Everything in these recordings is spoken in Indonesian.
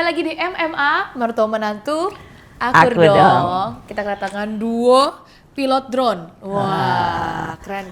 Kembali lagi di MMA, mertua menantu, aku Aku dong. Kita kedatangan duo pilot drone. Wah, keren.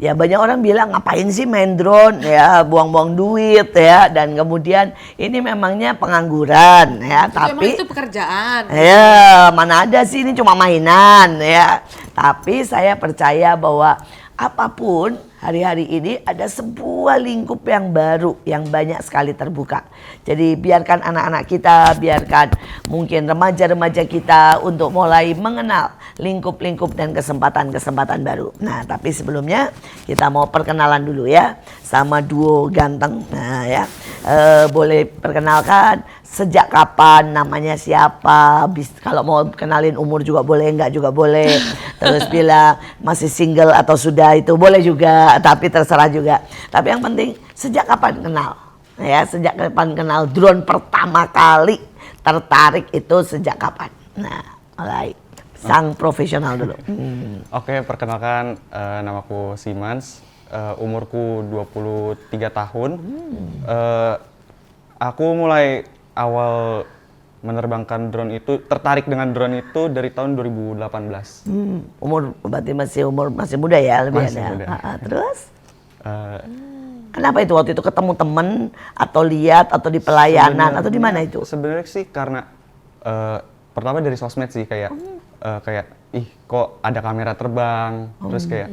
Ya banyak orang bilang ngapain sih main drone ya, buang-buang duit ya, dan kemudian ini memangnya pengangguran ya, Emang itu pekerjaan. ya mana ada sih ini cuma mainan ya. Tapi saya percaya bahwa apapun hari-hari ini ada sebuah lingkup yang baru yang banyak sekali terbuka. Jadi biarkan anak-anak kita, biarkan mungkin remaja-remaja kita untuk mulai mengenal lingkup-lingkup dan kesempatan-kesempatan baru. Nah, tapi sebelumnya kita mau perkenalan dulu ya sama duo ganteng. Nah ya, boleh perkenalkan sejak kapan, namanya siapa, kalau mau kenalin umur juga boleh, enggak juga boleh. Terus bilang masih single atau sudah, itu boleh juga, tapi terserah juga. Tapi yang penting sejak kapan kenal? Ya, sejak kapan kenal drone pertama kali tertarik itu sejak kapan? Nah, alright. Sang profesional dulu. Oke, perkenalkan namaku Simans, umurku 23 tahun. Aku mulai awal menerbangkan drone itu, tertarik dengan drone itu dari tahun 2018. Umur berarti masih muda ya, lebih Masih ada. muda. Terus? Kenapa itu waktu itu ketemu temen atau lihat atau di pelayanan atau di mana itu? Sebenarnya sih karena pertama dari sosmed sih, kayak ih kok ada kamera terbang, terus kayak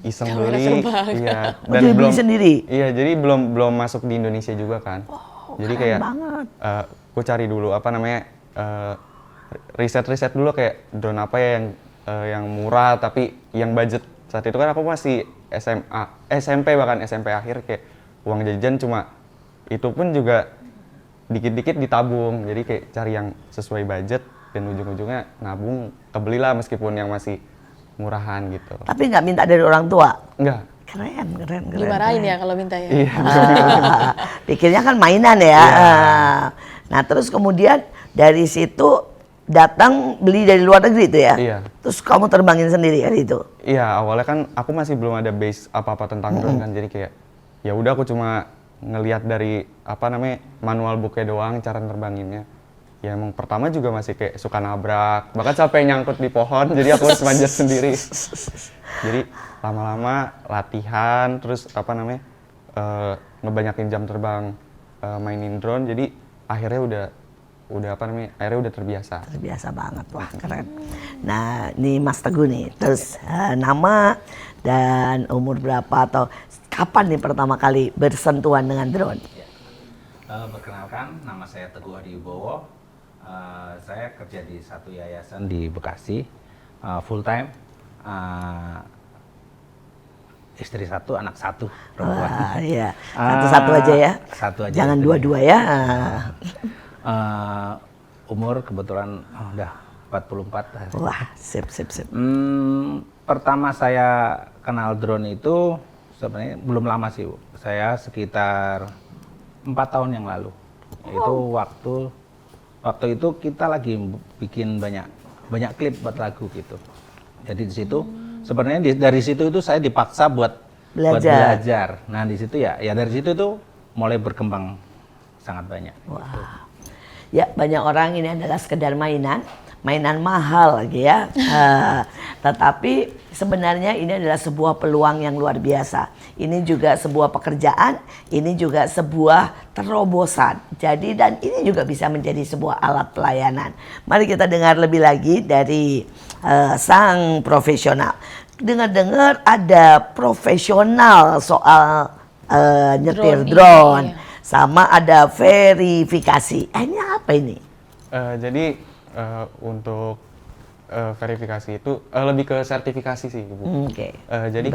iseng Kamera beli, terbang. iya, Oh, jadi beli sendiri? Iya, jadi belum masuk di Indonesia juga kan. Jadi keren kayak banget. aku cari dulu riset dulu kayak drone apa ya yang murah tapi yang budget. Saat itu kan aku masih SMP, bahkan SMP akhir, kayak uang jajan cuma itu pun juga dikit-dikit ditabung. Jadi kayak cari yang sesuai budget dan ujung-ujungnya nabung, kebelilah meskipun yang masih murahan gitu. Tapi nggak minta dari orang tua? Enggak. Keren. Dimarahin ya kalau minta ya. Iya. Pikirnya kan mainan ya. Iya. Nah terus kemudian dari situ datang beli dari luar negeri itu ya? Iya. Terus kamu terbangin sendiri hari itu? Iya, awalnya kan aku masih belum ada base apa-apa tentang drone kan, jadi kayak ya udah aku cuma ngelihat dari manual booknya doang cara nerbanginnya. Ya emang pertama juga masih kayak suka nabrak, bahkan sampai nyangkut di pohon, jadi aku harus manjat sendiri. Jadi lama-lama latihan, terus ngebanyakin jam terbang mainin drone, jadi akhirnya udah terbiasa. Terbiasa banget, wah keren. Nah ini Mas Teguh nih, terus nama dan umur berapa atau kapan nih pertama kali bersentuhan dengan drone? Perkenalkan, nama saya Teguh Adi Wibowo. Saya kerja di satu yayasan di Bekasi, full time. Istri satu, anak satu, perempuan. Iya, satu-satu aja ya. Satu aja. Jangan dua-dua ya. Umur kebetulan udah 44. Wah, sip. Pertama saya kenal drone itu sebenarnya belum lama sih, Bu. Saya sekitar 4 tahun yang lalu. Itu waktu itu kita lagi bikin banyak klip buat lagu gitu. Jadi di situ sebenarnya dari situ itu saya dipaksa buat belajar. Nah, di situ ya dari situ itu mulai berkembang sangat banyak. Wah. Gitu. Ya banyak orang ini adalah sekedar mainan mahal lagi ya. Tetapi sebenarnya ini adalah sebuah peluang yang luar biasa. Ini juga sebuah pekerjaan, ini juga sebuah terobosan. Jadi dan ini juga bisa menjadi sebuah alat pelayanan. Mari kita dengar lebih lagi dari sang profesional. Dengar-dengar ada profesional soal nyetir drone. Iya. Sama ada verifikasi. Ini apa ini? Jadi untuk verifikasi itu lebih ke sertifikasi sih, Bu. Oke. Jadi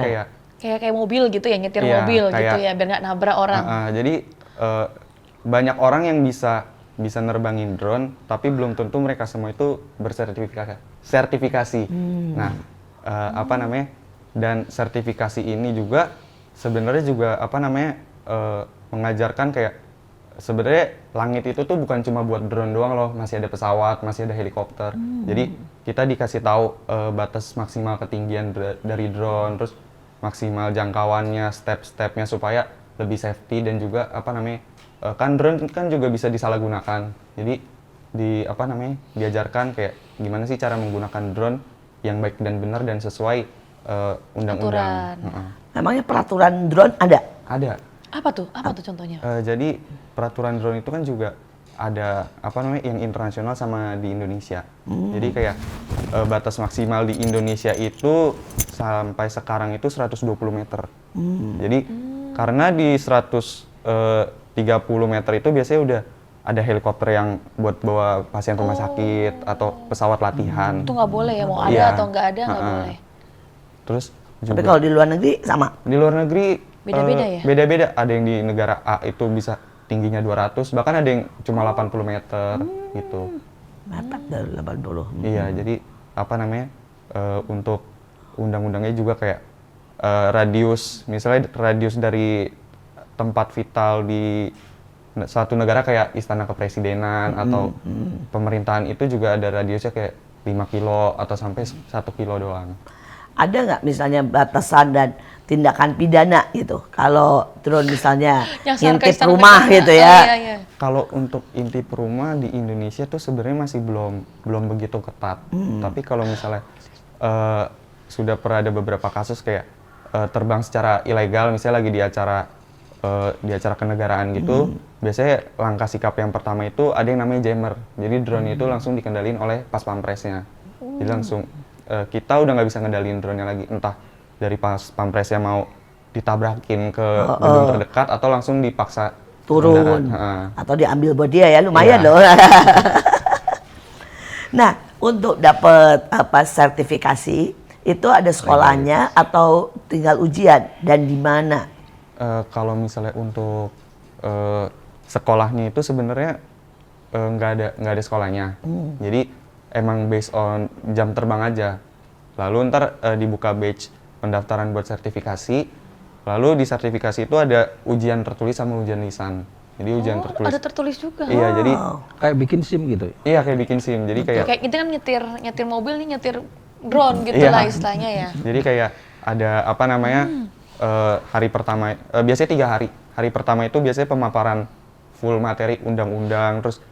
Kayak mobil gitu ya, nyetir Iya, mobil gitu kayak- ya, biar nggak nabrak orang. jadi banyak orang yang bisa nerbangin drone, tapi belum tentu mereka semua itu sertifikasi. Nah, dan sertifikasi ini juga sebenarnya juga mengajarkan kayak sebenarnya langit itu tuh bukan cuma buat drone doang loh, masih ada pesawat, masih ada helikopter. Jadi kita dikasih tahu batas maksimal ketinggian dari drone, terus maksimal jangkauannya, step-stepnya supaya lebih safety dan juga kan drone kan juga bisa disalahgunakan. Jadi diajarkan kayak gimana sih cara menggunakan drone yang baik dan benar dan sesuai undang-undang. Aturan. Memangnya peraturan drone ada? Ada. Apa tuh contohnya? Jadi peraturan drone itu kan juga ada yang internasional sama di Indonesia. Jadi kayak batas maksimal di Indonesia itu sampai sekarang itu 120 meter. Jadi karena di 130 meter itu biasanya udah ada helikopter yang buat bawa pasien rumah sakit atau pesawat latihan. Itu nggak boleh ya, mau ada Iya. atau nggak ada nggak boleh. Terus Tapi juga kalau di luar negeri sama? di luar negeri Beda-beda ya? Beda-beda. Ada yang di negara A itu bisa tingginya 200, bahkan ada yang cuma 80 meter gitu. Mepet dari 80. Iya, jadi untuk undang-undangnya juga kayak misalnya radius dari tempat vital di suatu negara kayak istana kepresidenan atau pemerintahan itu juga ada radiusnya kayak 5 kilo atau sampai 1 kilo doang. Ada nggak misalnya batasan dan tindakan pidana gitu? Kalau drone misalnya Yang ngintip sampai rumah sana. gitu Oh, ya. iya. Kalau untuk intip rumah di Indonesia tuh sebenarnya masih belum begitu ketat. Tapi kalau misalnya sudah pernah ada beberapa kasus kayak terbang secara ilegal, misalnya lagi di acara kenegaraan gitu, biasanya langkah sikap yang pertama itu ada yang namanya jammer. Jadi drone itu langsung dikendalin oleh pas pampresnya. Jadi langsung kita udah nggak bisa ngendalin drone-nya lagi, entah dari pas pampresnya mau ditabrakin ke gedung terdekat atau langsung dipaksa Turun mendarat. atau diambil buat dia ya, lumayan Iya. loh. Nah, untuk dapat sertifikasi itu ada sekolahnya atau tinggal ujian dan di mana? Kalau misalnya untuk sekolahnya itu sebenarnya nggak ada sekolahnya. Jadi emang based on jam terbang aja. Lalu ntar dibuka batch pendaftaran buat sertifikasi. Lalu di sertifikasi itu ada ujian tertulis sama ujian lisan. Jadi ujian tertulis. Ada tertulis juga. Iya, jadi Kayak bikin SIM gitu. iya kayak bikin SIM. Jadi kayak Kayak kita kan nyetir mobil nih, nyetir drone gitu Iya. lah istilahnya ya. Jadi kayak ada hari pertama, biasanya 3 hari. Hari pertama itu biasanya pemaparan full materi undang-undang, terus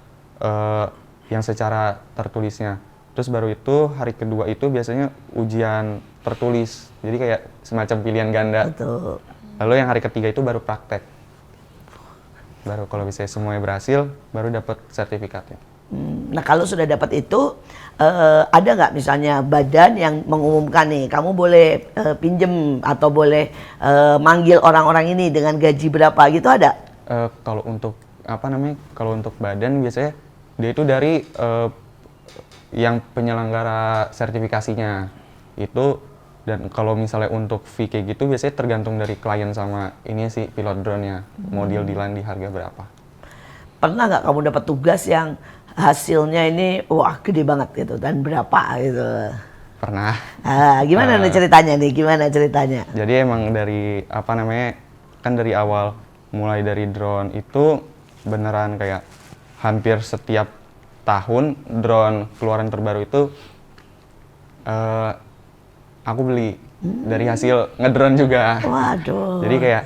yang secara tertulisnya. Terus baru itu hari kedua itu biasanya ujian tertulis. Jadi kayak semacam pilihan ganda. Betul. Lalu yang hari ketiga itu baru praktek. Baru kalau misalnya semuanya berhasil, baru dapat sertifikatnya. Nah, kalau sudah dapat itu, ada nggak misalnya badan yang mengumumkan nih, kamu boleh pinjem atau boleh manggil orang-orang ini dengan gaji berapa gitu, ada? Kalau untuk kalau untuk badan biasanya dia itu dari yang penyelenggara sertifikasinya itu, dan kalau misalnya untuk fee kayak gitu biasanya tergantung dari klien sama ini sih pilot drone-nya mau deal-dealan di harga berapa. Pernah nggak kamu dapat tugas yang hasilnya ini wah gede banget gitu dan berapa gitu? Pernah. Gimana nih ceritanya nih? Gimana ceritanya? Jadi emang dari kan dari awal mulai dari drone itu beneran kayak hampir setiap tahun drone keluaran terbaru itu aku beli dari hasil ngedrone juga. Waduh. Jadi kayak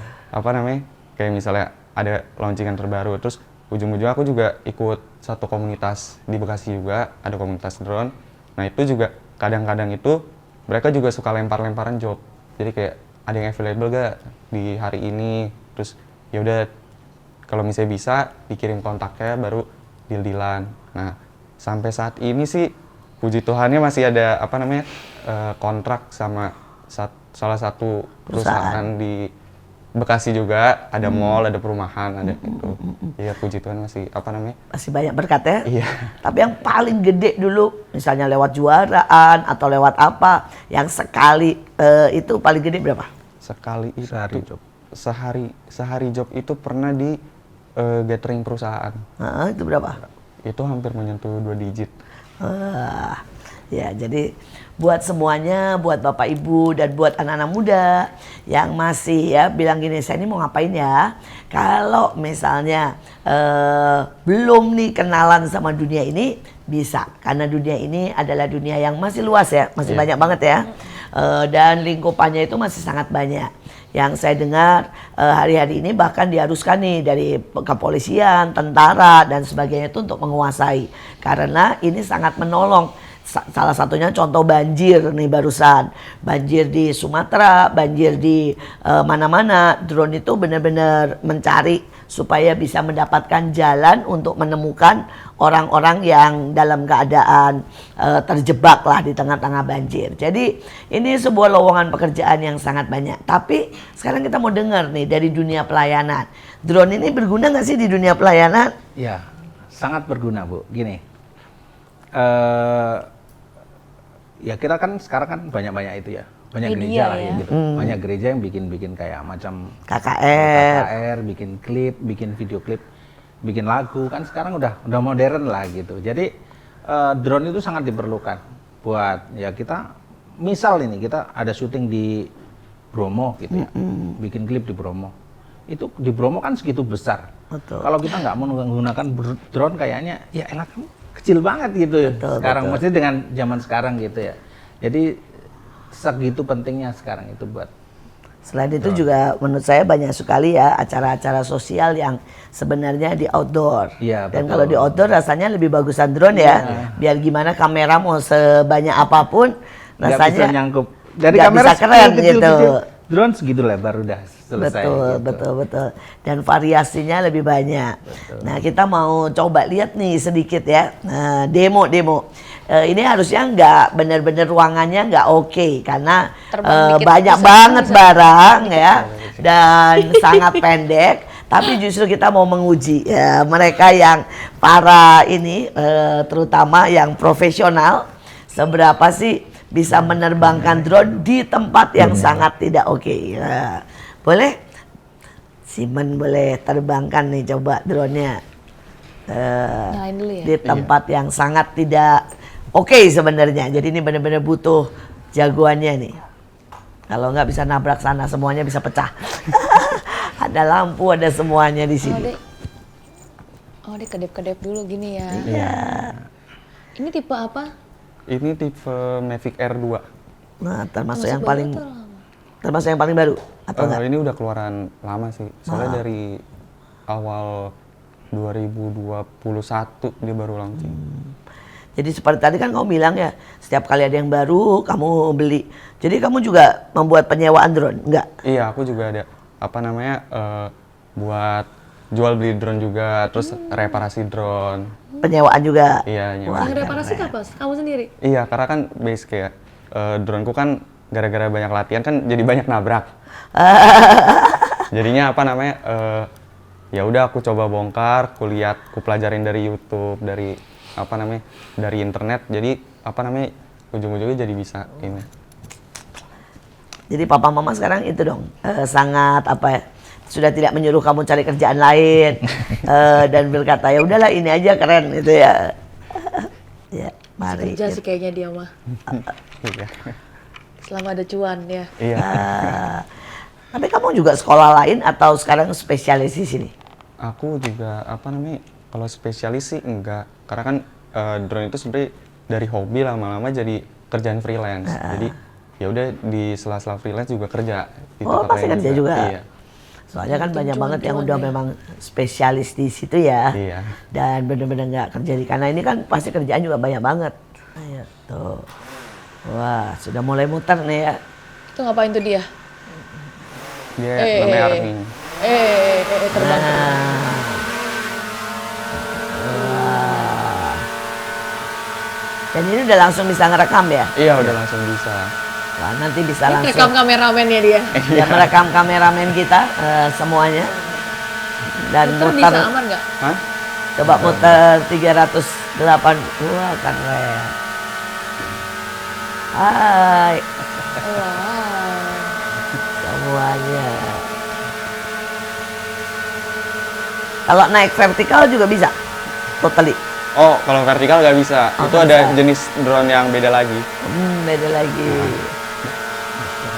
kayak misalnya ada launcingan terbaru, terus ujung-ujungnya aku juga ikut satu komunitas di Bekasi juga, ada komunitas drone. Nah itu juga kadang-kadang itu mereka juga suka lempar-lemparan job. Jadi kayak ada yang available gak di hari ini, terus ya udah kalau misalnya bisa dikirim kontaknya baru deal-dealan. Nah sampai saat ini sih puji Tuhannya masih ada kontrak sama salah satu perusahaan di Bekasi juga, ada mall, ada perumahan, ada itu. Iya puji Tuhan masih Masih banyak berkat ya? Iya. Tapi yang paling gede dulu, misalnya lewat juaraan atau lewat apa, yang sekali itu paling gede berapa? Sekali itu Sehari job. sehari job itu pernah di gathering perusahaan. Itu berapa? Itu hampir menyentuh 2 digit. Ya, jadi buat semuanya, buat Bapak Ibu dan buat anak-anak muda yang masih ya bilang gini, saya ini mau ngapain ya? Kalau misalnya belum nih kenalan sama dunia ini, bisa. Karena dunia ini adalah dunia yang masih luas ya, masih Iya. banyak banget ya. Dan lingkupannya itu masih sangat banyak. Yang saya dengar hari-hari ini bahkan diharuskan nih dari kepolisian, tentara dan sebagainya itu untuk menguasai. Karena ini sangat menolong. Salah satunya contoh banjir nih barusan. Banjir di Sumatera, banjir di mana-mana. Drone itu benar-benar mencari supaya bisa mendapatkan jalan untuk menemukan orang-orang yang dalam keadaan terjebak lah di tengah-tengah banjir. Jadi ini sebuah lowongan pekerjaan yang sangat banyak. Tapi sekarang kita mau dengar nih dari dunia pelayanan. Drone ini berguna nggak sih di dunia pelayanan? Ya, sangat berguna Bu. Gini, ya kita kan sekarang kan banyak-banyak itu ya. Banyak Media gereja lah ya. ya gitu. Banyak gereja yang bikin kayak macam KKR. bikin klip, bikin video klip, bikin lagu kan sekarang udah modern lah gitu. Jadi drone itu sangat diperlukan buat ya kita misal ini kita ada syuting di Bromo gitu ya. Bikin klip di Bromo. Itu di Bromo kan segitu besar. Betul. Kalau kita nggak mau menggunakan drone kayaknya ya enak kecil banget gitu ya. Sekarang maksudnya dengan zaman sekarang gitu ya. Jadi segitu pentingnya sekarang itu buat. Selain itu juga menurut saya banyak sekali ya acara-acara sosial yang sebenarnya di outdoor. Iya, Dan betul. kalau di outdoor rasanya lebih bagusan drone ya. Biar gimana kamera mau sebanyak apapun Nggak rasanya bisa nyangkup. Dari nggak kamera bisa keren gitu. Drone segitu lebar udah selesai. Betul, gitu. betul. Dan variasinya lebih banyak. Nah, kita mau coba lihat nih sedikit ya. Nah, demo. Ini harusnya nggak benar-benar ruangannya nggak oke karena Terbang dikit banyak bisa, banget bisa. barang ya dan sangat pendek. Tapi justru kita mau menguji ya, mereka yang para ini terutama yang profesional seberapa sih bisa menerbangkan drone di tempat yang sangat tidak oke. Ya. Boleh? Simon boleh terbangkan nih coba drone-nya. Nyalain dulu ya. Di tempat yang sangat tidak oke sebenarnya. Jadi ini benar-benar butuh jagoannya nih. Kalau nggak bisa nabrak sana semuanya bisa pecah. Ada lampu, ada semuanya di sini. Oh, dia kedip-kedip dulu gini ya. Iya. Ini tipe apa? Ini tipe Mavic Air 2. Nah, termasuk Masih yang baru paling atau lama? termasuk yang paling baru atau enggak? Ini udah keluaran lama sih. Soalnya dari awal 2021 dia baru launching. Jadi seperti tadi kan kamu bilang ya, setiap kali ada yang baru kamu beli. Jadi kamu juga membuat penyewaan drone, enggak? Iya, aku juga ada buat jual beli drone juga, terus reparasi drone. Penyewaan juga. Iya, nyewa. Yang reparasi apa? Kamu sendiri? Iya, karena kan base kayak droneku kan gara-gara banyak latihan kan jadi banyak nabrak. Jadinya ya udah aku coba bongkar, ku pelajarin dari YouTube, dari dari internet. Jadi ujung-ujungnya jadi bisa ini. Jadi papa mama sekarang itu dong sangat sudah tidak menyuruh kamu cari kerjaan lain dan berkata ya udahlah ini aja keren itu ya. Ya, mari. Kerja sih kayaknya dia mah. Iya. Selama ada cuan ya. Iya. Tapi kamu juga sekolah lain atau sekarang spesialis di sini? Aku juga kalau spesialis sih enggak. Karena kan drone itu sebenarnya dari hobi lama-lama jadi kerjaan freelance. Jadi ya udah di sela-sela freelance juga kerja. Oh, pasti kerja juga. Iya. Soalnya kan banyak banget yang cuan-cuan udah ya. memang spesialis di situ ya. Iya. Dan benar-benar nggak kerja di karena ini kan pasti kerjaan juga banyak banget. Ayo tuh. Wah, sudah mulai muter nih ya. Itu ngapain tuh dia? Dia namanya Armin. Terbang. Wah. Dan ini udah langsung bisa ngerekam ya? Iya, udah langsung bisa. Wah, nanti bisa Ini langsung rekam kameramennya dia. ya merekam kameramen kita semuanya. Dan Muter muter, bisa aman nggak? Hah? coba muter 308. Wah, keren. Hai, Wow. semuanya. Kalau naik vertikal juga bisa? Totally? Oh, kalau vertikal nggak bisa. Oh, Itu nggak ada bisa. jenis drone yang beda lagi. Beda lagi.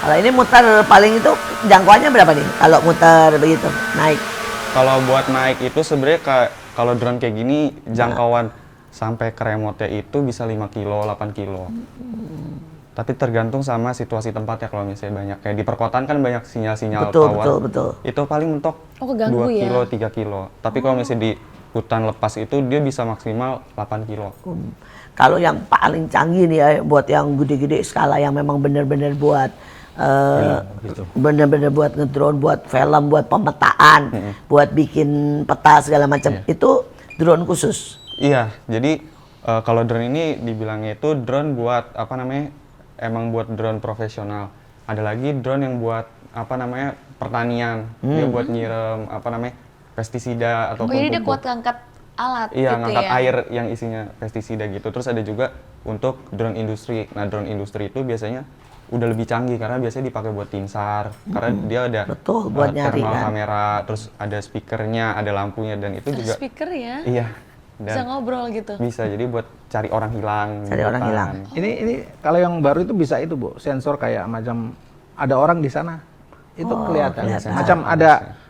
Kalau ini muter paling itu jangkauannya berapa nih? Kalau muter begitu, naik? Kalau buat naik itu sebenarnya kalau drone kayak gini jangkauan sampai ke remote-nya itu bisa 5 kilo, 8 kilo. Tapi tergantung sama situasi tempat ya, kalau misalnya banyak. Kayak di perkotaan kan banyak sinyal-sinyal Betul, tawar. betul, betul. Itu paling mentok Oh, keganggu 2 ya? kilo, 3 kilo. Tapi kalau misalnya di hutan lepas itu dia bisa maksimal 8 kilo. Kalau yang paling canggih nih ya, buat yang gede-gede skala yang memang bener-bener buat gitu. bener-bener buat ngedrone, buat film, buat pemetaan, buat bikin peta segala macam, itu drone khusus. Iya, jadi kalau drone ini dibilangnya itu drone buat apa namanya? Emang buat drone profesional. Ada lagi drone yang buat apa namanya? Pertanian. Dia buat nyirem apa namanya? Pestisida Oh, ataupun jadi dia pupuk. kuat ngangkat alat Iya, gitu ngangkat ya? air yang isinya pestisida gitu. Terus ada juga untuk drone industri. Nah, drone industri itu biasanya udah lebih canggih karena biasanya dipakai buat tim SAR. Karena dia ada Betul, buat nyari thermal kan. kamera, terus ada speakernya, ada lampunya, dan itu Ada juga speaker ya? iya. Bisa Dan ngobrol gitu? bisa jadi buat cari orang hilang. Cari orang hutan. hilang. Ini kalau yang baru itu bisa itu Bu, sensor kayak macam ada orang di sana. Itu kelihatan. kelihatan. Macam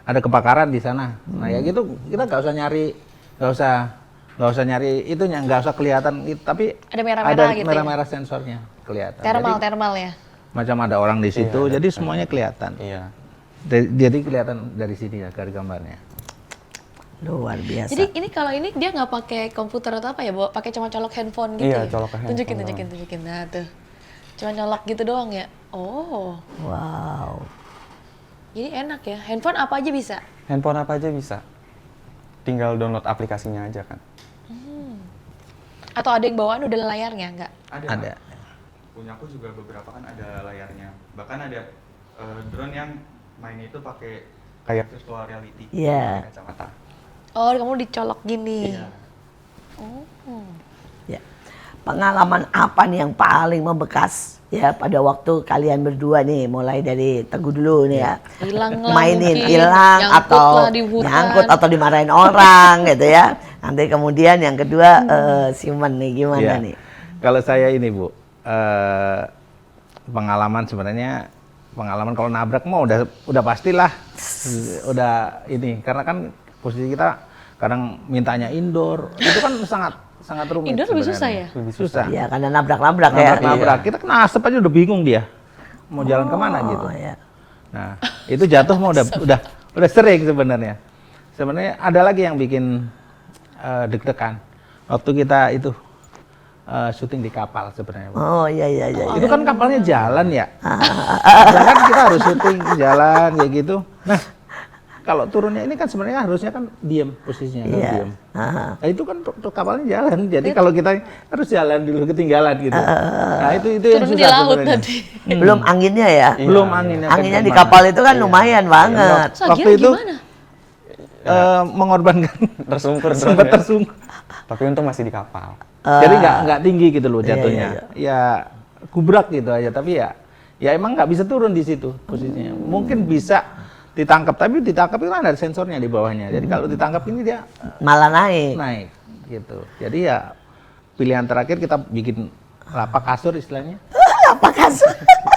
ada kebakaran di sana. Nah, ya gitu kita nggak usah nyari, nggak usah nyari itunya, nggak usah kelihatan tapi Ada merah-merah gitu ya? merah-merah sensornya kelihatan. Thermal ya? Macam ada orang di situ, jadi semuanya kelihatan. Iya. Jadi kelihatan dari sini ya dari gambarnya. Luar biasa. Jadi ini kalau ini dia nggak pakai komputer atau apa ya, Bu? Pakai cuma colok handphone gitu Iya, ya? colok ke Tunjukin. handphone Nah tuh, cuma colok gitu doang ya? Oh, Wow. jadi enak ya? Handphone apa aja bisa? Handphone apa aja bisa. Tinggal download aplikasinya aja kan. Atau ada yang bawaan udah layarnya nggak? Ada. Punya aku juga beberapa kan ada layarnya. Bahkan ada drone yang mainnya itu pakai kayak virtual reality. Iya. Pakai kacamata. Oh, kamu dicolok gini? Iya. Oh. Ya. Pengalaman apa nih yang paling membekas ya pada waktu kalian berdua nih, mulai dari Teguh dulu nih ya. Hilang lah Mainin, mungkin, hilang nyangkut atau lah di hutan. nyangkut atau dimarahin orang gitu ya. Nanti kemudian yang kedua Simon nih gimana Iya. nih? Kalau saya ini Bu, pengalaman sebenarnya kalau nabrak mah udah pastilah, udah ini karena kan posisi kita kadang mintanya indoor itu kan sangat rumit. Indoor lebih susah sebenarnya. ya? Lebih susah. Ya karena nabrak-nabrak ya. Nabrak, kita kena asap aja udah bingung dia mau jalan kemana gitu. Oh, ya. Nah itu jatuh mah udah sering sebenarnya. Sebenarnya ada lagi yang bikin deg-degan waktu kita itu syuting di kapal sebenarnya. Bu. Oh iya iya iya. Itu kan kapalnya jalan ya. Ya kan kita harus syuting jalan kayak gitu. Nah, kalau turunnya ini kan sebenarnya harusnya kan diem posisinya kan Iya. diem. Nah, itu kan tuh kapalnya jalan. Jadi kalau kita harus jalan dulu ketinggalan gitu. Nah, itu yang Turun di susah laut sebenarnya. nanti. Belum anginnya ya. Belum anginnya. Anginnya kan di gimana. kapal itu kan lumayan banget. So, Waktu Gila, itu gimana? mengorbankan Tersungkur sempat drone-nya. tersungkur. Tapi untung masih di kapal. Jadi nggak tinggi gitu loh Iya, jatuhnya. Ya gubrak gitu aja. Tapi ya emang nggak bisa turun di situ posisinya. Mungkin bisa ditangkap, tapi ditangkap itu kan ada sensornya di bawahnya. Jadi kalau ditangkap ini dia Malah naik. naik gitu. Jadi ya pilihan terakhir kita bikin lapak kasur istilahnya, Apa kasih?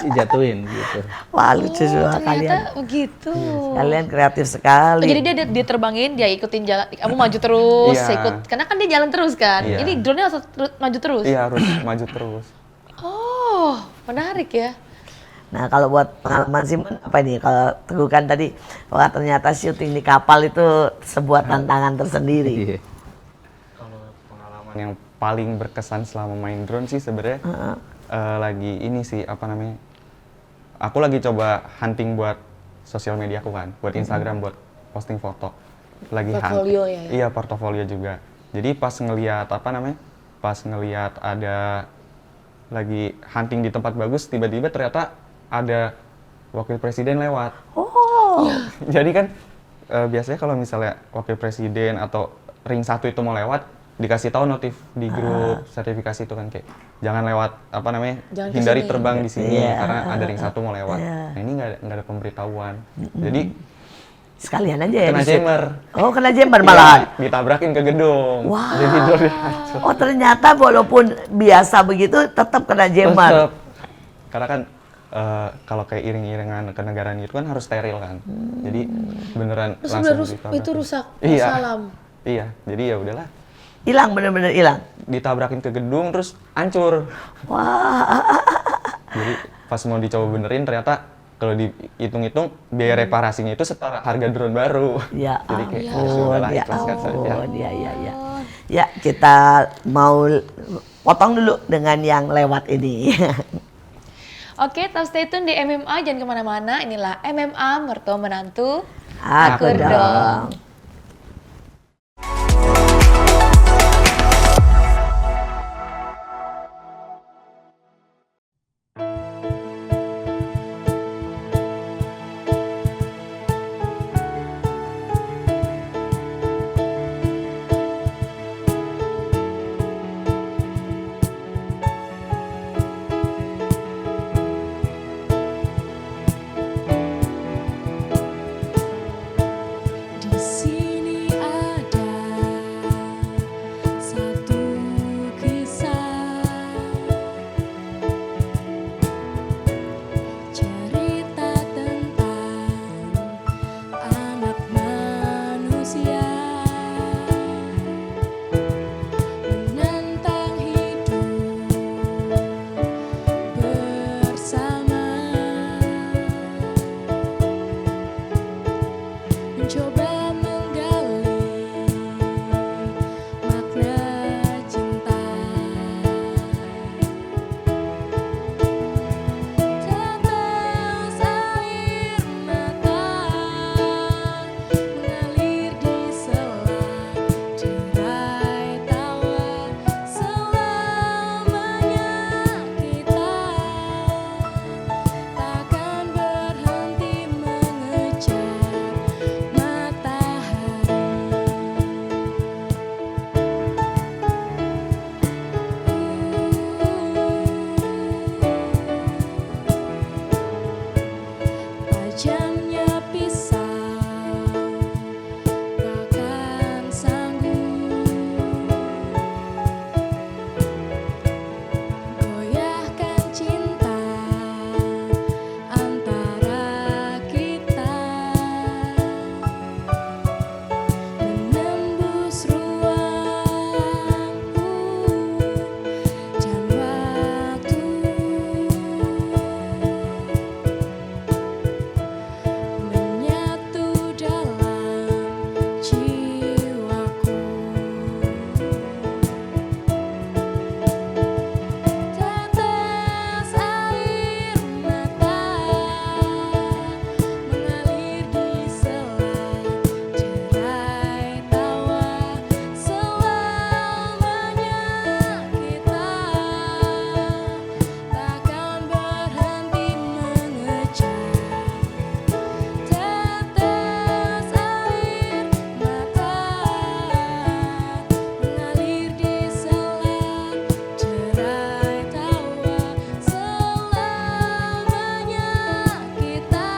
dijatuhin gitu. Wah lucu semua Ternyata kalian. begitu. Kalian kreatif sekali. Oh, jadi dia terbangin, dia ikutin jalan, kamu maju terus, Iya. ikut, karena kan dia jalan terus kan. Iya. Ini drone-nya harus maju terus. Iya, harus maju terus. Oh, menarik ya. Nah kalau buat pengalaman Simon apa nih? Kalau Teguh kan tadi, wah ternyata syuting di kapal itu sebuah tantangan tersendiri. Iya. Kalau pengalaman yang paling berkesan selama main drone sih sebenarnya lagi ini sih apa namanya? Aku lagi coba hunting buat sosial media aku kan, buat Instagram, buat posting foto. Lagi Portfolio hunting. ya? Iya, portofolio juga. Jadi pas ngelihat apa namanya? Pas ngelihat ada lagi hunting di tempat bagus, tiba-tiba ternyata ada wakil presiden lewat. Oh. Jadi kan biasanya kalau misalnya wakil presiden atau ring 1 itu mau lewat, dikasih tahu notif di grup sertifikasi itu kan kayak jangan lewat apa namanya, Jangan hindari kesini. terbang di sini Iya. karena ada ring 1 mau lewat. Iya. Nah ini nggak ada pemberitahuan. Jadi Sekalian aja ya. kena di shoot. jammer. Oh kena jammer malahan. Iya, ditabrakin ke gedung. Wah. Jadi drone hancur. Oh ternyata walaupun biasa begitu tetap kena jammer. Tetep. Karena kan kalau kayak iring-iringan kenegaraan itu kan harus steril kan. Jadi beneran Terus langsung udah ditabrakin. itu rusak, Iya. salam. Iya, jadi ya udahlah. Hilang bener-bener hilang. Ditabrakin ke gedung terus hancur. Wah. Jadi pas mau dicoba benerin ternyata kalau dihitung-hitung biaya reparasinya itu setara harga drone baru. Ya Jadi kayak ampun, udahlah, ya ikhlaskan saja. ampun, ya. Ya, kita mau potong dulu dengan yang lewat ini. Oke, tetap stay tune di MMA, jangan kemana-mana. Inilah MMA Mertua Menantu. Akur Akur dong. Di sini ada satu kisah, cerita tentang anak manusia menantang hidup bersama, mencoba menggali makna cinta. Tetes air mata mengalir di sela derai tawa. Selamanya kita takkan berhenti mengejar matahari. Tajamnya pisau takkan sanggup goyahkan cinta antara kita, menembus ruang dan waktu, menyatu dalam jiwaku. Tetes air mata mengalir di sela derai tawa. Selamanya kita takkan berhenti mengejar. Tetes air mata mengalir di sela derai tawa. Selamanya kita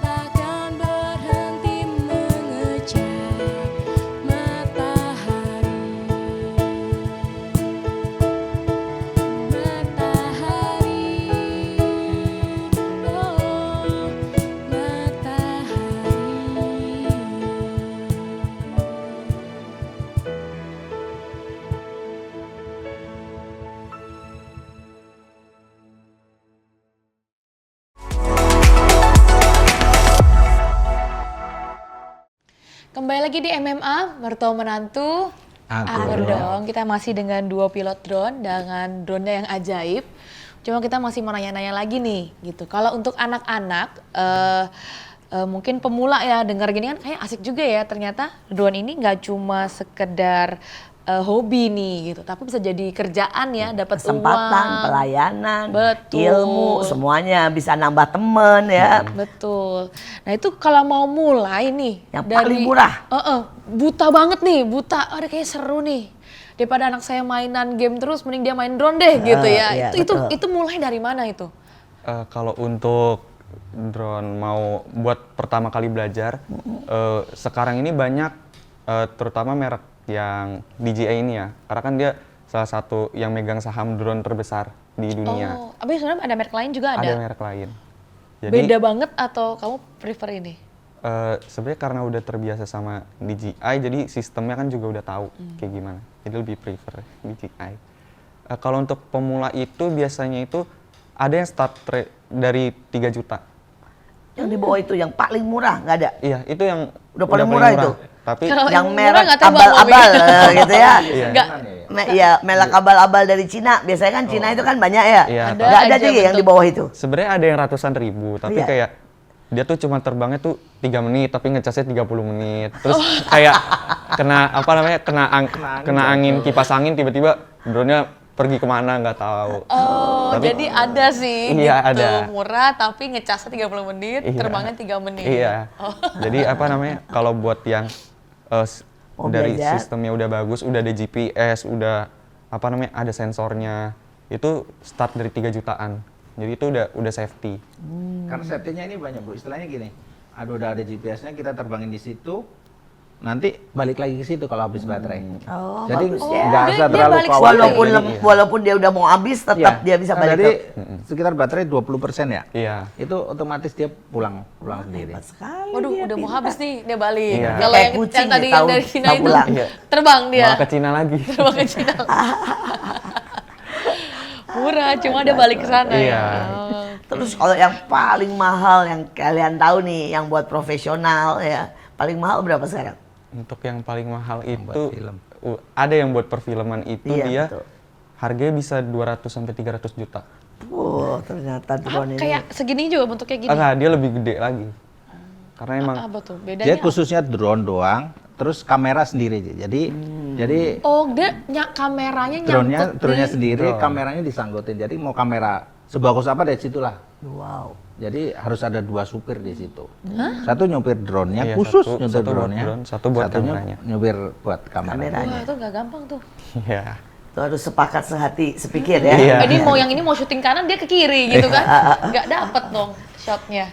takkan berhenti mengejar matahari. Kembali lagi di MMA Mertua Menantu. Akur dong. Kita masih dengan dua pilot drone dengan drone-nya yang ajaib. Cuma kita masih mau nanya-nanya lagi nih, gitu. Kalau untuk anak-anak, mungkin pemula ya dengar gini kan kayak asik juga ya. Ternyata drone ini nggak cuma sekedar hobi nih, gitu. Tapi bisa jadi kerjaan ya, dapat Kesempatan, uang. pelayanan, Betul. ilmu, semuanya bisa nambah temen ya. Betul. Nah itu kalau mau mulai nih Yang paling murah. Buta banget nih, buta. Ada kayak seru nih. Daripada anak saya mainan game terus, mending dia main drone deh gitu ya. Iya, Itu mulai dari mana itu? Kalau untuk drone mau buat pertama kali belajar, sekarang ini banyak terutama merek yang DJI ini ya, karena kan dia salah satu yang megang saham drone terbesar di dunia. Oh, tapi sebenarnya ada merek lain juga ada. Ada merek lain. Jadi Beda banget atau kamu prefer ini? sebenarnya karena udah terbiasa sama DJI, jadi sistemnya kan juga udah tahu kayak gimana. Jadi lebih prefer DJI. Kalau untuk pemula itu biasanya itu ada yang dari 3 juta. Yang di bawah itu yang paling murah nggak ada. Iya, itu yang Udah paling murah itu. Tapi Kalau Yang murah merek nggak tebak loh, abal-abal gitu ya. Iya. Nggak, Iya, merek abal-abal dari Cina. Biasanya kan Cina itu kan banyak ya. Iya, Ada Nggak ada aja juga yang di bentuk. bawah itu. sebenarnya ada yang ratusan ribu, tapi Iya. kayak dia tuh cuma terbangnya tuh 3 menit, tapi ngecasnya 30 menit. Terus kayak kena apa namanya, kena angin, kipas angin, tiba-tiba drone-nya pergi kemana nggak tahu. Oh, Tapi- jadi ada sih Iya, gitu. ada. Murah tapi ngecasnya 30 menit, Iya. terbangnya 3 menit. Iya. Oh. Jadi apa namanya, kalau buat yang Mau dari belajar. sistemnya udah bagus, udah ada GPS, udah apa namanya, ada sensornya, itu start dari 3 jutaan. Jadi itu udah safety. Karena safety-nya ini banyak Bu, istilahnya gini, udah ada GPS-nya, kita terbangin di situ, nanti balik lagi ke situ kalau habis baterai. Oh, Jadi bagus nggak ya. dia- usah dia terlalu balik khawatir. Walaupun Iya. walaupun dia udah mau habis, tetap Iya. dia bisa balik. Jadi ke- sekitar baterai 20% ya. Iya. Itu otomatis dia pulang sendiri. Hebat sekali. Waduh, dia, udah mau pintar. habis nih, dia balik. Iya. Kalau Kayak yang, kucing yang tadi nih, yang tahu- dari Cina tahu itu pulang. Iya. terbang dia. Malah ke Cina lagi. Terbang ke Cina. Murah, cuma dia balik ke sana Iya. ya. Oh. Terus kalau yang paling mahal yang kalian tahu nih, yang buat profesional ya, paling mahal berapa sekarang? Untuk yang paling mahal buat itu film. Ada yang buat perfilman itu Iya, dia betul. harganya bisa 200 sampai 300 juta. Wow, ternyata Ah, drone ini. kayak segini juga bentuknya gini. Enggak, dia lebih gede lagi. Karena emang Apa tuh? Bedanya Dia apa? khususnya drone doang, terus kamera sendiri. Jadi Oh, dia kameranya nyangkut drone-nya di... sendiri, drone. kameranya disangkutin. Jadi mau kamera sebagus apa dari situlah. Wow. Jadi harus ada 2 supir di situ. Satu nyupir drone-nya, Iya, khusus satu nyupir buat drone-nya. drone, satu buat Satunya kameranya. nyupir buat kameranya. Wah, itu nggak gampang tuh. ya. Itu harus sepakat sehati sepikir ya. Iya. Ini mau yang ini mau syuting kanan dia ke kiri gitu kan. Nggak dapet dong shotnya.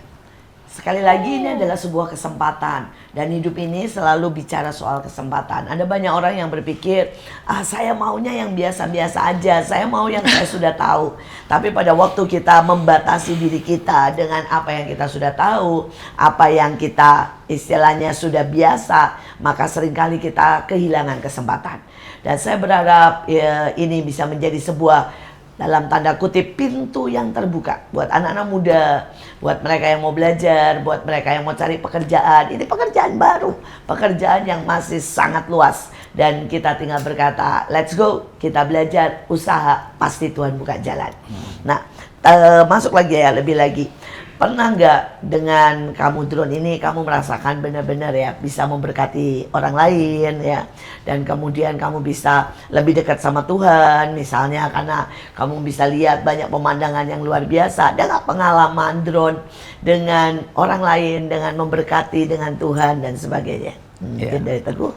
Sekali lagi ini adalah sebuah kesempatan dan hidup ini selalu bicara soal kesempatan. Ada banyak orang yang berpikir, saya maunya yang biasa-biasa aja, saya mau yang saya sudah tahu. Tapi pada waktu kita membatasi diri kita dengan apa yang kita sudah tahu, apa yang kita istilahnya sudah biasa, maka seringkali kita kehilangan kesempatan. Dan saya berharap ini bisa menjadi sebuah dalam tanda kutip pintu yang terbuka buat anak-anak muda, buat mereka yang mau belajar, buat mereka yang mau cari pekerjaan. Ini pekerjaan baru, pekerjaan yang masih sangat luas dan kita tinggal berkata, let's go, kita belajar, usaha, pasti Tuhan buka jalan. Nah, masuk lagi ya, lebih lagi. Pernah nggak dengan kamu drone ini kamu merasakan benar-benar ya bisa memberkati orang lain ya, dan kemudian kamu bisa lebih dekat sama Tuhan misalnya karena kamu bisa lihat banyak pemandangan yang luar biasa. Ada nggak pengalaman drone dengan orang lain, dengan memberkati dengan Tuhan dan sebagainya? Mungkin dari Teguh.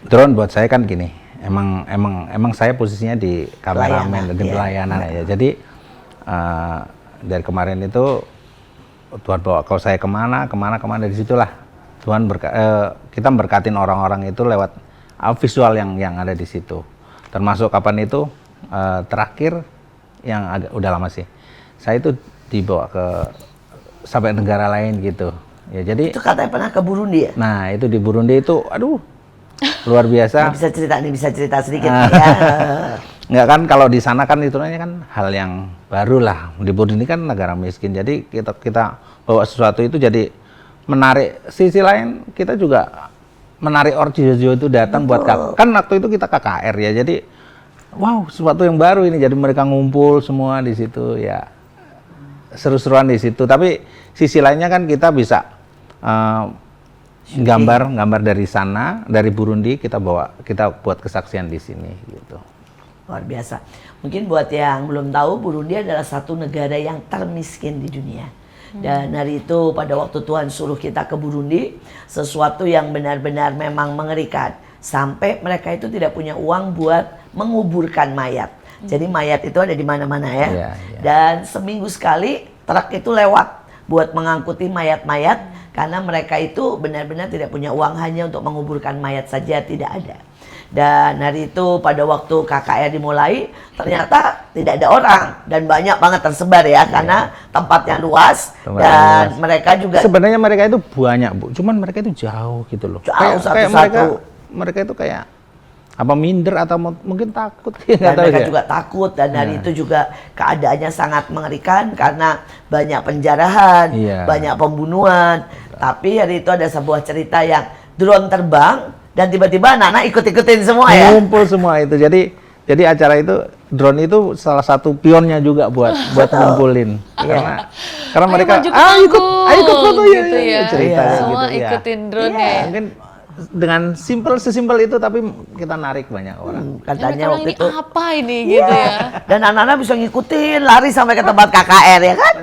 Drone buat saya kan gini, emang saya posisinya di kameramen, di pelayanan ya. Jadi dari kemarin itu Tuhan bawa kalau saya kemana dari situlah Tuhan kita berkatin orang-orang itu lewat visual yang ada di situ. Termasuk kapan itu terakhir yang agak udah lama sih. Saya itu dibawa ke sampai negara lain gitu. Ya jadi Itu katanya pernah ke Burundi ya? nah, itu di Burundi itu aduh luar biasa. Bisa cerita sedikit ya. Nggak kan kalau di sana kan itu kan hal yang baru lah. Di Burundi kan negara miskin. Jadi kita bawa sesuatu itu jadi menarik. Sisi lain kita juga menarik orang Jojo itu datang buat kan waktu itu kita KKR ya. Jadi wow, sesuatu yang baru ini. Jadi mereka ngumpul semua di situ ya. Seru-seruan di situ. Tapi sisi lainnya kan kita bisa gambar dari sana, dari Burundi kita buat kesaksian di sini gitu. Luar biasa. Mungkin buat yang belum tahu, Burundi adalah satu negara yang termiskin di dunia. Dan hari itu pada waktu Tuhan suruh kita ke Burundi, sesuatu yang benar-benar memang mengerikan. Sampai mereka itu tidak punya uang buat menguburkan mayat. Jadi mayat itu ada di mana-mana ya. Iya, iya. Dan seminggu sekali truk itu lewat buat mengangkuti mayat-mayat. Karena mereka itu benar-benar tidak punya uang hanya untuk menguburkan mayat saja, tidak ada. Dan hari itu pada waktu KKR dimulai, ternyata tidak ada orang. Dan banyak banget tersebar ya, karena tempatnya luas. Dan mereka juga Sebenarnya mereka itu banyak Bu, cuman mereka itu jauh gitu loh. Jauh, Kayak satu-satu. mereka itu kayak minder atau mungkin takut Dan nggak tahu mereka ya. juga takut dan hari Iya. itu juga keadaannya sangat mengerikan karena banyak penjarahan, Iya. banyak pembunuhan. Tapi hari itu ada sebuah cerita yang drone terbang dan tiba-tiba anak-anak ikut-ikutin semua ya. Ngumpul semua itu. Jadi acara itu drone itu salah satu pionnya juga buat ngumpulin. Karena Ayo mereka maju ke ikut panggung, foto ya, gitu ya. ceritanya Semua gitu ya. ikutin drone Iya. ya. Mungkin dengan sesimpel itu tapi kita narik banyak orang. Katanya Orang waktu ini itu. apa ini gitu ya. Dan anak-anak bisa ngikutin, lari sampai ke tempat KKR ya kan?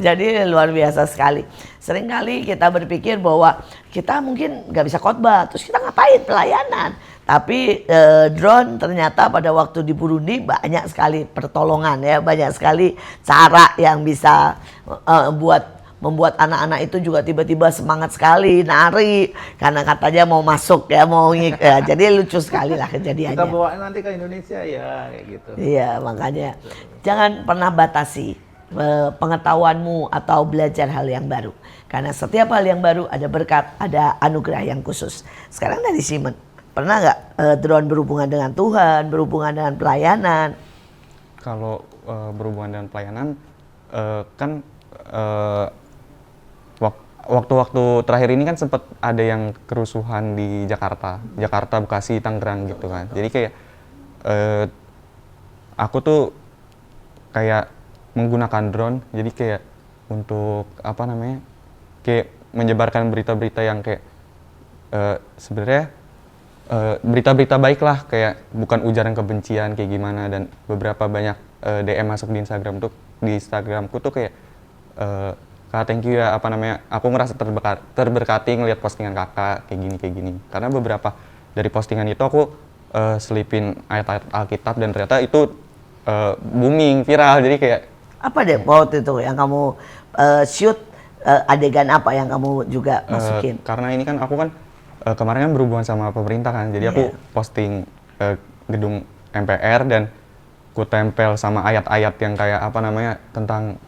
Jadi luar biasa sekali. Seringkali kita berpikir bahwa kita mungkin nggak bisa khotbah, terus kita ngapain pelayanan. Tapi drone ternyata pada waktu di Burundi banyak sekali pertolongan ya, banyak sekali cara yang bisa membuat anak-anak itu juga tiba-tiba semangat sekali nari karena katanya mau masuk ya, ya, jadi lucu sekali lah kejadiannya. Kita bawa nanti ke Indonesia ya kayak gitu. Iya, makanya jangan pernah batasi pengetahuanmu atau belajar hal yang baru. Karena setiap hal yang baru ada berkat, ada anugerah yang khusus. Sekarang dari Simon, pernah nggak drone berhubungan dengan Tuhan, berhubungan dengan pelayanan? Kalau berhubungan dengan pelayanan, kan waktu-waktu terakhir ini kan sempat ada yang kerusuhan di Jakarta, Bekasi, Tangerang gitu kan. Jadi kayak aku tuh kayak menggunakan drone, jadi kayak untuk apa namanya, kayak menyebarkan berita-berita yang kayak sebenarnya berita-berita baik lah, kayak bukan ujaran kebencian kayak gimana. Dan beberapa banyak DM masuk di Instagramku tuh kayak Kak, thank you ya, apa namanya, aku ngerasa terberkati ngelihat postingan kakak kayak gini. Karena beberapa dari postingan itu aku selipin ayat-ayat Alkitab dan ternyata itu booming, viral. Jadi kayak Apa deh waktu itu yang kamu shoot, adegan apa yang kamu juga masukin? karena ini kan aku kan kemarin kan berhubungan sama pemerintah kan, jadi aku posting gedung MPR dan ku tempel sama ayat-ayat yang kayak apa namanya, tentang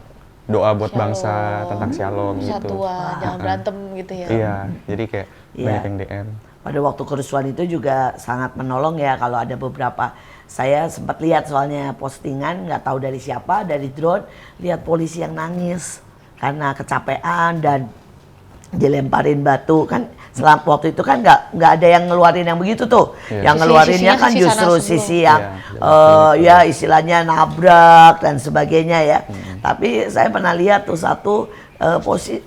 doa buat bangsa, tentang shalom gitu. Persatuan, jangan berantem gitu ya. Iya, jadi kayak Iya. banyak yang DM. Pada waktu kerusuhan itu juga sangat menolong ya, kalau ada beberapa, saya sempat lihat soalnya postingan, nggak tahu dari siapa, dari drone, lihat polisi yang nangis karena kecapean dan dilemparin batu kan. Waktu itu kan nggak ada yang ngeluarin yang begitu tuh. Iya. Yang ngeluarinnya Sisi-sisinya kan sisi justru sana sebelum. sisi yang Iya, ya istilahnya nabrak dan sebagainya ya. Tapi saya pernah lihat tuh satu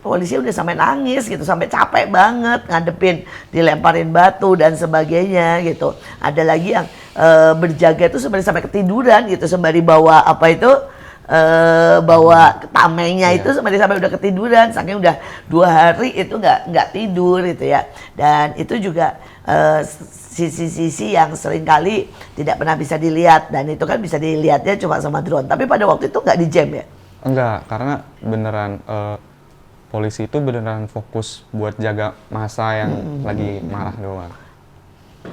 polisi udah sampai nangis gitu, sampai capek banget ngadepin dilemparin batu dan sebagainya gitu. Ada lagi yang berjaga itu sebenarnya sampai ketiduran gitu, sembari bawa apa itu, bawa tamengnya itu sampai udah ketiduran, saking udah 2 hari itu nggak tidur gitu ya. Dan itu juga sisi-sisi yang seringkali tidak pernah bisa dilihat, dan itu kan bisa dilihatnya cuma sama drone. Tapi pada waktu itu nggak di jam ya? Enggak, karena beneran polisi itu beneran fokus buat jaga massa yang lagi marah doang.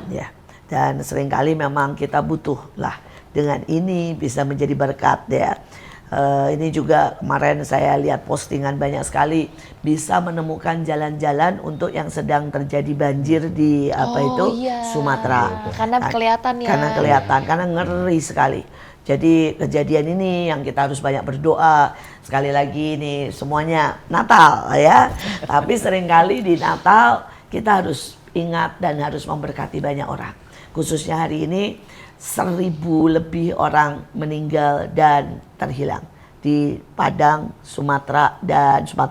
Ya, dan seringkali memang kita butuh lah dengan ini bisa menjadi berkat ya. Ini juga kemarin saya lihat postingan banyak sekali, bisa menemukan jalan-jalan untuk yang sedang terjadi banjir di Sumatera. Karena kelihatan ya. Karena kelihatan, karena ngeri sekali. Jadi kejadian ini yang kita harus banyak berdoa. Sekali lagi ini semuanya Natal ya. Tapi seringkali di Natal kita harus ingat dan harus memberkati banyak orang. Khususnya hari ini 1.000 lebih orang meninggal dan terhilang di Padang, Sumatera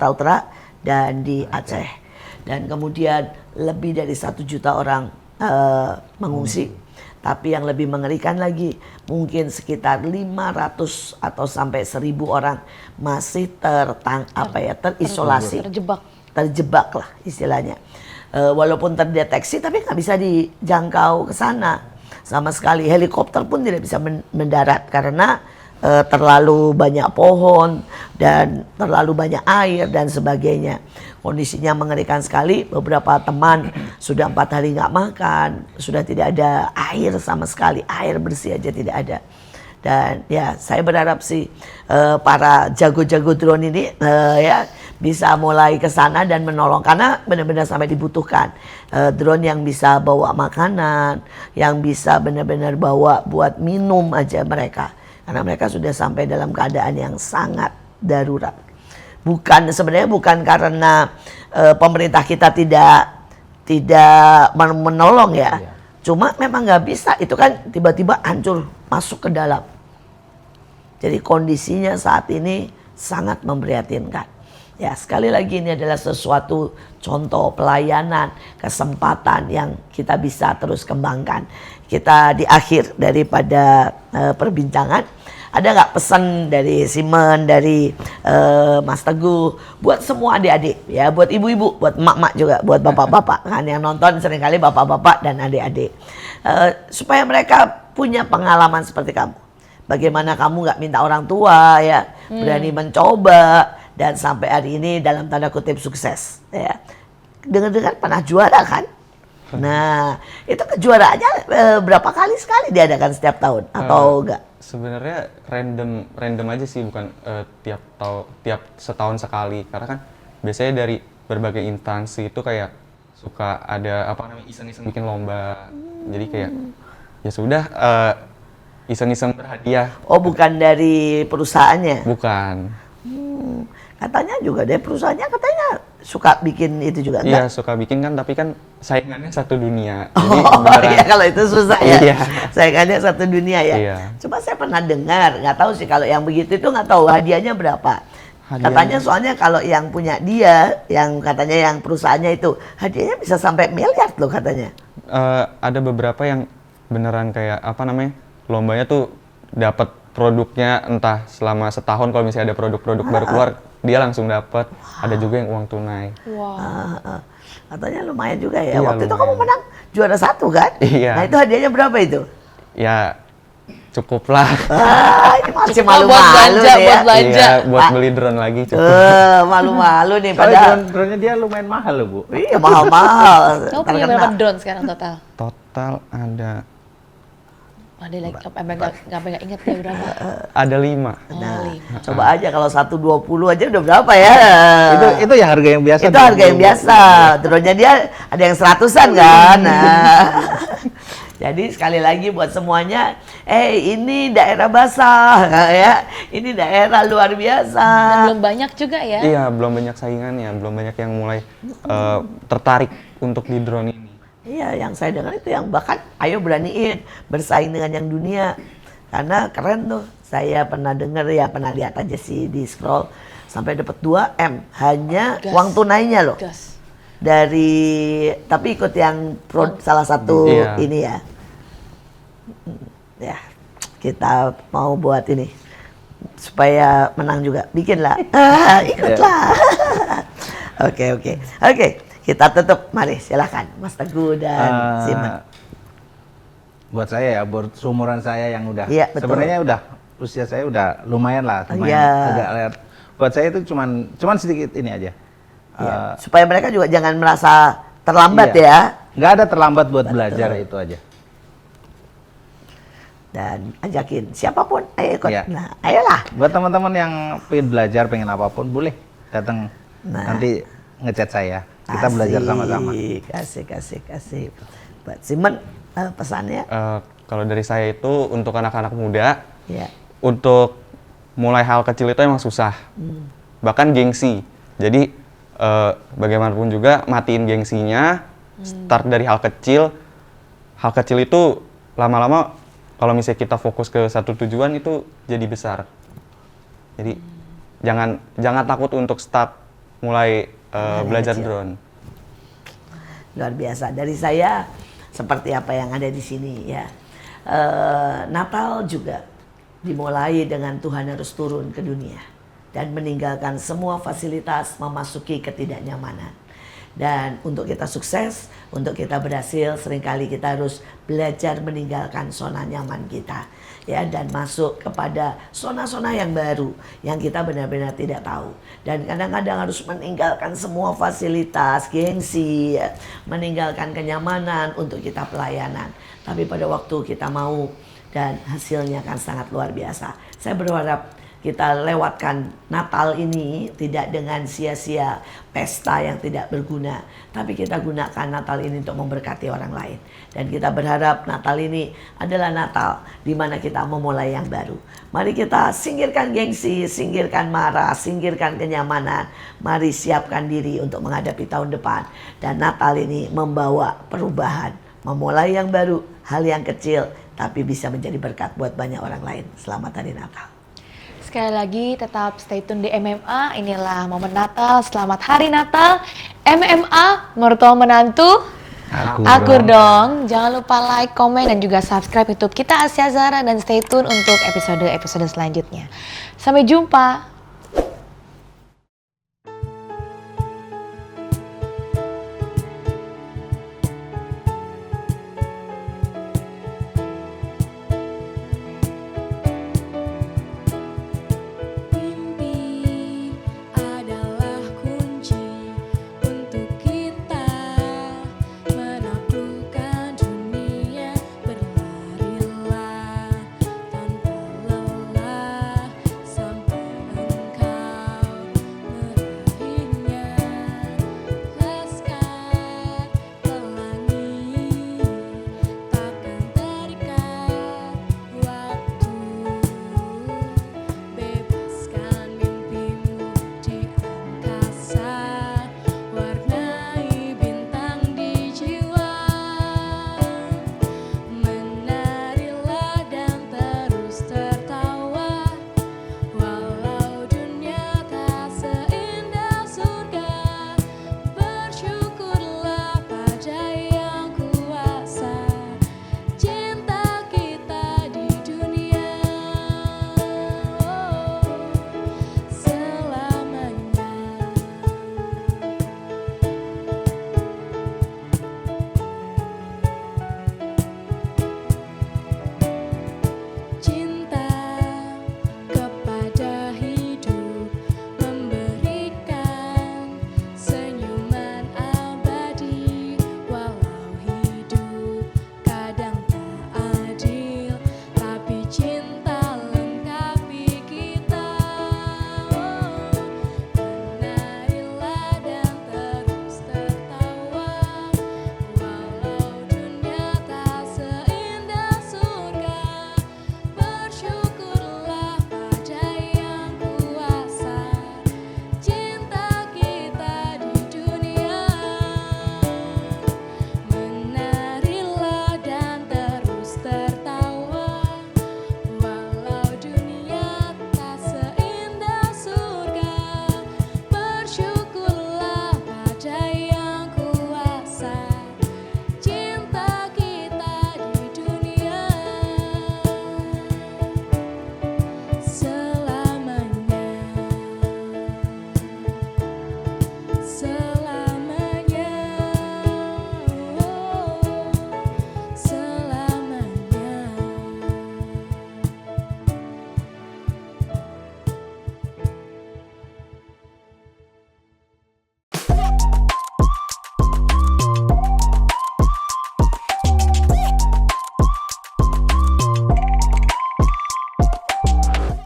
Utara dan di Aceh. Dan kemudian lebih dari 1 juta orang mengungsi. Tapi yang lebih mengerikan lagi, mungkin sekitar 500 atau sampai 1.000 orang masih terisolasi, terjebak lah istilahnya. Walaupun terdeteksi, tapi nggak bisa dijangkau ke sana sama sekali. Helikopter pun tidak bisa mendarat karena terlalu banyak pohon dan terlalu banyak air dan sebagainya. Kondisinya mengerikan sekali. Beberapa teman sudah 4 hari nggak makan, sudah tidak ada air sama sekali, air bersih aja tidak ada. Dan ya saya berharap sih para jago-jago drone ini ya bisa mulai ke sana dan menolong karena benar-benar sampai dibutuhkan drone yang bisa bawa makanan, yang bisa benar-benar bawa buat minum aja mereka, karena mereka sudah sampai dalam keadaan yang sangat darurat. Sebenarnya bukan karena pemerintah kita tidak menolong ya. Cuma memang nggak bisa, itu kan tiba-tiba hancur masuk ke dalam. Jadi kondisinya saat ini sangat memprihatinkan. Ya, sekali lagi ini adalah sesuatu contoh pelayanan, kesempatan yang kita bisa terus kembangkan. Kita di akhir daripada perbincangan, ada nggak pesan dari Simon, dari Mas Teguh buat semua adik-adik ya, buat ibu-ibu, buat emak-emak juga, buat bapak-bapak kan yang nonton seringkali bapak-bapak dan adik-adik, supaya mereka punya pengalaman seperti kamu. Bagaimana kamu nggak minta orang tua ya, berani mencoba dan sampai hari ini dalam tanda kutip sukses ya. Dengar-dengar pernah juara kan? Nah, itu kejuaraannya berapa kali sekali diadakan setiap tahun atau enggak? Sebenarnya random aja sih, bukan tiap setahun sekali. Karena kan biasanya dari berbagai instansi itu kayak suka ada iseng-iseng bikin lomba. Jadi kayak ya sudah iseng-iseng berhadiah. Oh, bukan dari perusahaannya? Bukan. Katanya juga deh perusahaannya katanya suka bikin itu juga Iya, enggak? suka bikin kan, tapi kan saingannya satu dunia. Jadi Oh beneran. iya, kalau itu susah ya. Iya. Saingannya satu dunia ya. Iya. Coba saya pernah dengar, nggak tahu sih kalau yang begitu itu nggak tahu hadiahnya berapa. Hadiahnya- Katanya soalnya kalau yang punya dia, yang katanya yang perusahaannya itu hadiahnya bisa sampai miliar loh katanya. Ada beberapa yang beneran kayak lombanya tuh dapat produknya entah selama setahun, kalau misalnya ada produk-produk baru keluar dia langsung dapat. Ada juga yang uang tunai. Wow. Katanya lumayan juga ya. Iya, Waktu itu lumayan. kamu menang juara 1 kan? Iya. Nah itu hadiahnya berapa itu? Ya cukup lah. Ini masih Cukup lah buat malu-malu belanja, nih ya. buat belanja. Iya, buat Pak. beli drone lagi cukup. Malu-malu nih Soalnya padahal. drone-nya dia lumayan mahal loh, Bu. Iya mahal-mahal. Kamu punya berapa drone sekarang total? Total Ada lagi, nggak inget ya berapa? ada 5. Nah, lima. coba aja kalau 120 aja udah berapa ya? Itu yang harga yang biasa. Itu harga yang biasa. Drone-nya dia ada yang 100-an kan. Nah. Jadi sekali lagi buat semuanya, ini daerah basah ya. Ini daerah luar biasa. Dan belum banyak juga ya? Iya, belum banyak saingannya, belum banyak yang mulai tertarik untuk di drone ini. Iya, yang saya dengar itu yang bahkan ayo beraniin bersaing dengan yang dunia. Karena keren tuh. Saya pernah dengar ya, pernah lihat aja sih di scroll sampai dapat 2M hanya Gas. uang tunainya loh. Gas. Tapi ikut yang salah satu Iya. ini ya. Ya, kita mau buat ini supaya menang juga. Bikinlah. Ikutlah. Oke. Kita tutup, mari silakan Mas Teguh dan Simon. Buat saya ya, buat seumuran saya yang udah, Iya, betul. sebenarnya udah usia saya udah lumayan lah, lumayan Iya. agak lihat. Buat saya itu cuman sedikit ini aja. Ya, supaya mereka juga jangan merasa terlambat Iya. ya. Nggak ada terlambat buat belajar, itu aja. Dan ajakin siapapun, ayo ikut. Iya. Nah, ayolah. Buat teman-teman yang pengen belajar, pengen apapun, boleh datang. Nah. Nanti ngechat saya. Kita belajar sama-sama. Kasih. Buat Simon pesannya. Kalau dari saya itu untuk anak-anak muda, Ya. untuk mulai hal kecil itu emang susah. Bahkan gengsi. Jadi bagaimanapun juga matiin gengsinya, start dari hal kecil. Hal kecil itu lama-lama kalau misalnya kita fokus ke satu tujuan itu jadi besar. Jadi jangan takut untuk start mulai belajar kecil. drone. Luar biasa. Dari saya seperti apa yang ada di sini ya. Natal juga dimulai dengan Tuhan harus turun ke dunia dan meninggalkan semua fasilitas, memasuki ketidaknyamanan. Dan untuk kita sukses, untuk kita berhasil, seringkali kita harus belajar meninggalkan zona nyaman kita, ya, dan masuk kepada zona-zona yang baru yang kita benar-benar tidak tahu. Dan kadang-kadang harus meninggalkan semua fasilitas, gengsi, ya, meninggalkan kenyamanan untuk kita pelayanan. Tapi pada waktu kita mau, dan hasilnya akan sangat luar biasa. Saya berharap kita lewatkan Natal ini tidak dengan sia-sia pesta yang tidak berguna, tapi kita gunakan Natal ini untuk memberkati orang lain. Dan kita berharap Natal ini adalah Natal di mana kita memulai yang baru. Mari kita singkirkan gengsi, singkirkan marah, singkirkan kenyamanan. Mari siapkan diri untuk menghadapi tahun depan. Dan Natal ini membawa perubahan, memulai yang baru, hal yang kecil, tapi bisa menjadi berkat buat banyak orang lain. Selamat Hari Natal. Sekali lagi tetap stay tune di MMA. Inilah momen Natal. Selamat Hari Natal. MMA, mertua menantu. Akur dong. Jangan lupa like, komen, dan juga subscribe YouTube kita Asia Zara dan stay tune untuk episode-episode selanjutnya. Sampai jumpa.